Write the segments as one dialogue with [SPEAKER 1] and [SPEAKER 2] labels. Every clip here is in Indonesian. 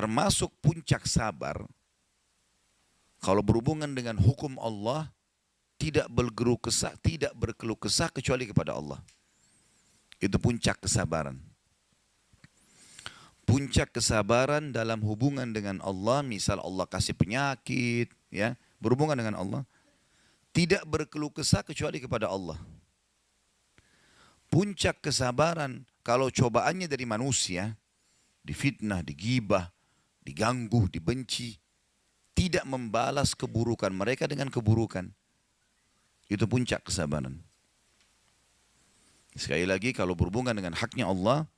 [SPEAKER 1] Termasuk puncak sabar, kalau berhubungan dengan hukum Allah, tidak berkeluh kesah kecuali kepada Allah. Itu puncak kesabaran. Puncak kesabaran dalam hubungan dengan Allah, misal Allah kasih penyakit, ya, berhubungan dengan Allah, tidak berkeluh kesah kecuali kepada Allah. Puncak kesabaran kalau cobaannya dari manusia, difitnah, digibah, diganggu, dibenci, tidak membalas keburukan mereka dengan keburukan. Itu puncak kesabaran. Sekali lagi, kalau berhubungan dengan haknya Allah,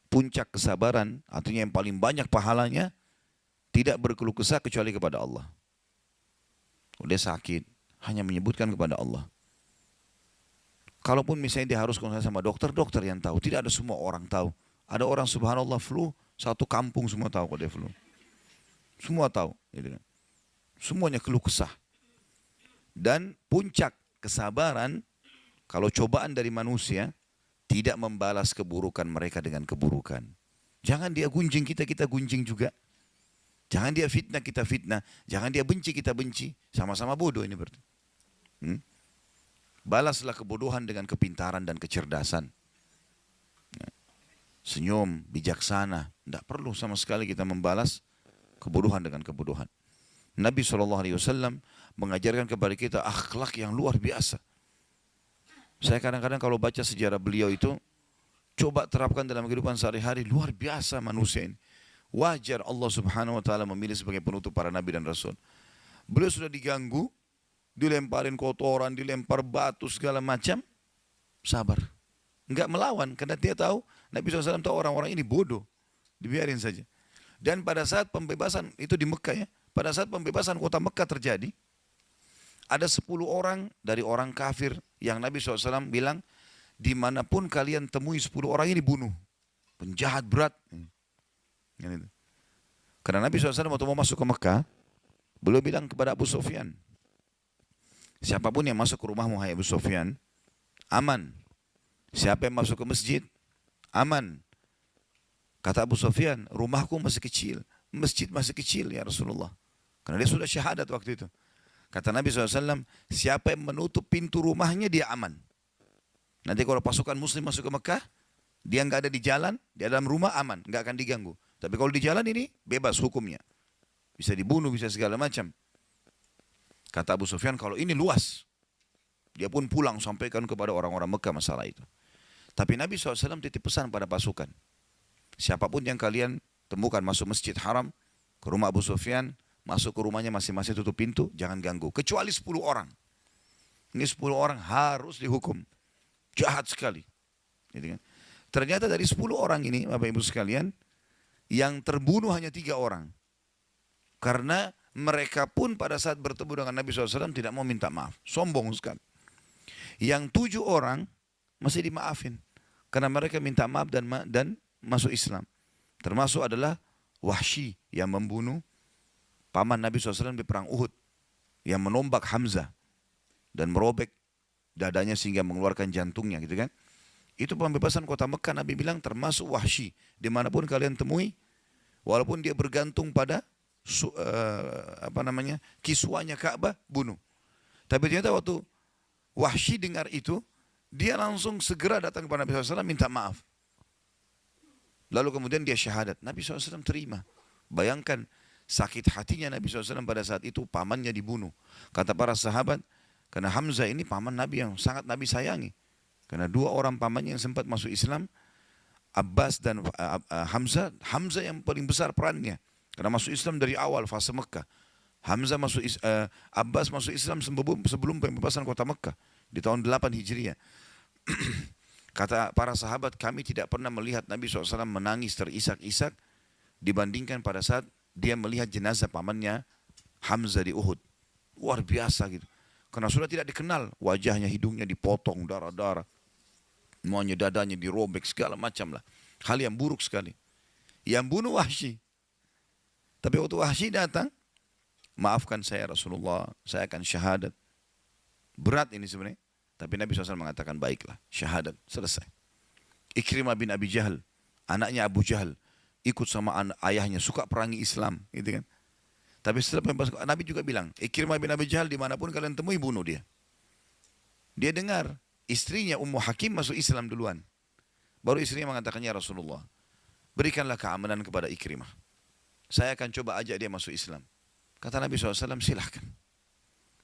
[SPEAKER 1] puncak kesabaran, artinya yang paling banyak pahalanya, tidak berkeluh kesah kecuali kepada Allah. Udah sakit, hanya menyebutkan kepada Allah. Kalaupun misalnya dia harus konsultasi sama dokter, dokter yang tahu. Tidak ada semua orang tahu. Ada orang subhanallah flu, satu kampung semua tahu kalau dia flu. Semua tahu. Gitu kan. Semuanya keluh kesah. Dan puncak kesabaran, kalau cobaan dari manusia, tidak membalas keburukan mereka dengan keburukan. Jangan dia gunjing kita, kita gunjing juga. Jangan dia fitnah, kita fitnah. Jangan dia benci, kita benci. Sama-sama bodoh ini berarti. Balaslah kebodohan dengan kepintaran dan kecerdasan. Senyum, bijaksana. Tidak perlu sama sekali kita membalas kebodohan dengan kebodohan. Nabi SAW mengajarkan kepada kita akhlak yang luar biasa. Saya kadang-kadang kalau baca sejarah beliau itu, coba terapkan dalam kehidupan sehari-hari, luar biasa manusia ini. Wajar Allah Subhanahu wa Ta'ala memilih sebagai penutup para nabi dan rasul. Beliau sudah diganggu, dilemparin kotoran, dilempar batu segala macam, sabar. Enggak melawan, karena dia tahu, Nabi SAW tahu orang-orang ini bodoh, dibiarin saja. Dan pada saat pembebasan, itu di Mekah ya, pada saat pembebasan kota Mekah terjadi, ada 10 orang dari orang kafir yang Nabi SAW bilang, dimanapun kalian temui 10 orang ini bunuh. Penjahat berat. Karena Nabi SAW waktu mau masuk ke Mekah, beliau bilang kepada Abu Sufyan, siapapun yang masuk ke rumahmu, hai Abu Sufyan, aman. Siapa yang masuk ke masjid, aman. Kata Abu Sufyan, rumahku masih kecil, masjid masih kecil ya Rasulullah. Karena dia sudah syahadat waktu itu. Kata Nabi SAW, siapa yang menutup pintu rumahnya, dia aman. Nanti kalau pasukan muslim masuk ke Mekah, dia nggak ada di jalan, dia dalam rumah aman, nggak akan diganggu. Tapi kalau di jalan ini, bebas hukumnya. Bisa dibunuh, bisa segala macam. Kata Abu Sufyan, kalau ini luas. Dia pun pulang sampaikan kepada orang-orang Mekah masalah itu. Tapi Nabi SAW titip pesan pada pasukan. Siapapun yang kalian temukan masuk masjid haram, ke rumah Abu Sufyan, masuk ke rumahnya masing-masing tutup pintu, jangan ganggu. Kecuali 10 orang. Ini 10 orang harus dihukum. Jahat sekali. Gitu kan? Ternyata dari 10 orang ini, Bapak Ibu sekalian, yang terbunuh hanya 3 orang. Karena mereka pun pada saat bertemu dengan Nabi SAW tidak mau minta maaf. Sombong sekali. Yang 7 orang masih dimaafin. Karena mereka minta maaf dan masuk Islam. Termasuk adalah Wahsy yang membunuh paman Nabi SAW di perang Uhud. Yang menombak Hamzah. Dan merobek dadanya sehingga mengeluarkan jantungnya gitu kan. Itu pembebasan kota Mekah. Nabi bilang termasuk Wahsy. Dimanapun kalian temui. Walaupun dia bergantung pada kiswanya Ka'bah, bunuh. Tapi ternyata waktu Wahsy dengar itu, dia langsung segera datang kepada Nabi SAW minta maaf. Lalu kemudian dia syahadat. Nabi SAW terima. Bayangkan sakit hatinya Nabi SAW pada saat itu, pamannya dibunuh. Kata para sahabat, karena Hamzah ini paman Nabi yang sangat Nabi sayangi. Karena 2 orang pamannya yang sempat masuk Islam, Abbas dan Hamzah. Hamzah yang paling besar perannya. Karena masuk Islam dari awal fase Mekah. Abbas masuk Islam sebelum pembebasan kota Mekah. Di tahun 8 Hijriah. Kata para sahabat, kami tidak pernah melihat Nabi SAW menangis terisak-isak dibandingkan pada saat dia melihat jenazah pamannya Hamzah di Uhud. Luar biasa gitu. Karena sudah tidak dikenal. Wajahnya, hidungnya dipotong, darah-darah. Semuanya dadanya dirobek, segala macam lah. Hal yang buruk sekali. Yang bunuh Wahsy. Tapi waktu Wahsy datang, maafkan saya Rasulullah, saya akan syahadat. Berat ini sebenarnya. Tapi Nabi SAW mengatakan, baiklah, syahadat, selesai. Ikrimah bin Abi Jahal, anaknya Abu Jahal. ikut sama ayahnya, suka perangi Islam, gitu kan. Tapi setelah pembebasan, Nabi juga bilang, Ikrimah bin Abi Jahal dimanapun kalian temui, bunuh dia. Dia dengar istrinya Ummu Hakim masuk Islam duluan. Baru istrinya mengatakan, ya Rasulullah, berikanlah keamanan kepada Ikrimah. Saya akan coba ajak dia masuk Islam. Kata Nabi SAW, silahkan.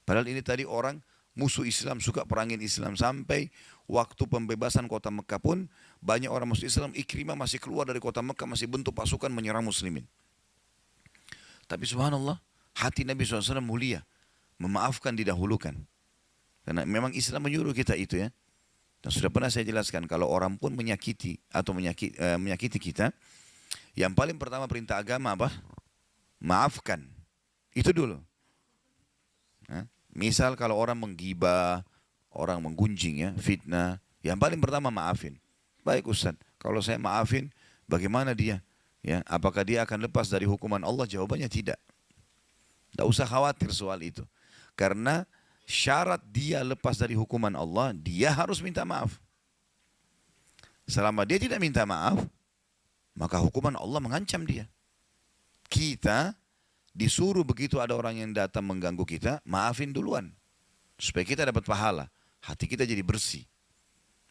[SPEAKER 1] Padahal ini tadi orang musuh Islam, suka perangin Islam. Sampai waktu pembebasan kota Mekah pun, banyak orang masuk Islam. Ikrimah masih keluar dari kota Mekah, masih bentuk pasukan menyerang muslimin. Tapi subhanallah, hati Nabi SAW mulia. Memaafkan, didahulukan. Karena memang Islam menyuruh kita itu ya. Dan sudah pernah saya jelaskan, kalau orang pun menyakiti atau menyakiti kita, yang paling pertama perintah agama apa? Maafkan. Itu dulu. Nah, misal kalau orang menggibah, orang menggunjing ya, fitnah, yang paling pertama maafin. Baik Ustaz, kalau saya maafin, bagaimana dia? Ya, apakah dia akan lepas dari hukuman Allah? Jawabannya tidak. Tidak usah khawatir soal itu. Karena syarat dia lepas dari hukuman Allah, dia harus minta maaf. Selama dia tidak minta maaf, maka hukuman Allah mengancam dia. Kita disuruh begitu ada orang yang datang mengganggu kita, maafin duluan. Supaya kita dapat pahala. Hati kita jadi bersih.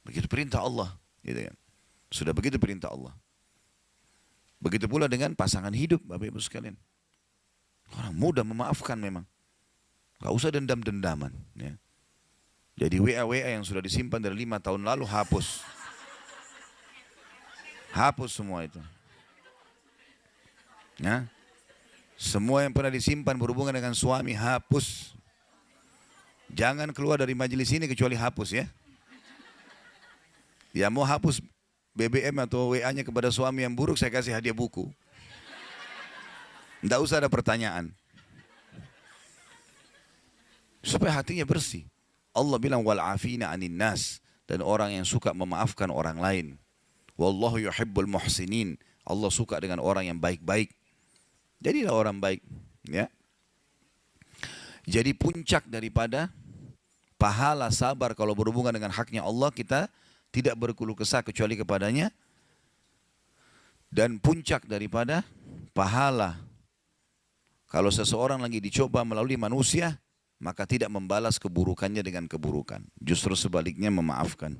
[SPEAKER 1] Begitu perintah Allah. Gitu kan. Sudah begitu perintah Allah. Begitu pula dengan pasangan hidup, Bapak Ibu sekalian. Orang mudah memaafkan memang. Gak usah dendam-dendaman. Ya. Jadi WA-WA yang sudah disimpan dari 5 tahun lalu, hapus. Hapus semua itu. Ya. Semua yang pernah disimpan berhubungan dengan suami, hapus. Jangan keluar dari majelis ini kecuali hapus ya. Ya mau hapus BBM atau WA-nya kepada suami yang buruk, saya kasih hadiah buku. Tidak usah ada pertanyaan. Supaya hatinya bersih. Allah bilang wal'afina 'anin nas, dan orang yang suka memaafkan orang lain. Wallahu yuhibbul muhsinin. Allah suka dengan orang yang baik-baik. Jadilah orang baik, ya. Jadi puncak daripada pahala sabar kalau berhubungan dengan haknya Allah, kita tidak berkeluh kesah kecuali kepadanya. Dan puncak daripada pahala kalau seseorang lagi dicoba melalui manusia, maka tidak membalas keburukannya dengan keburukan. Justru sebaliknya memaafkan.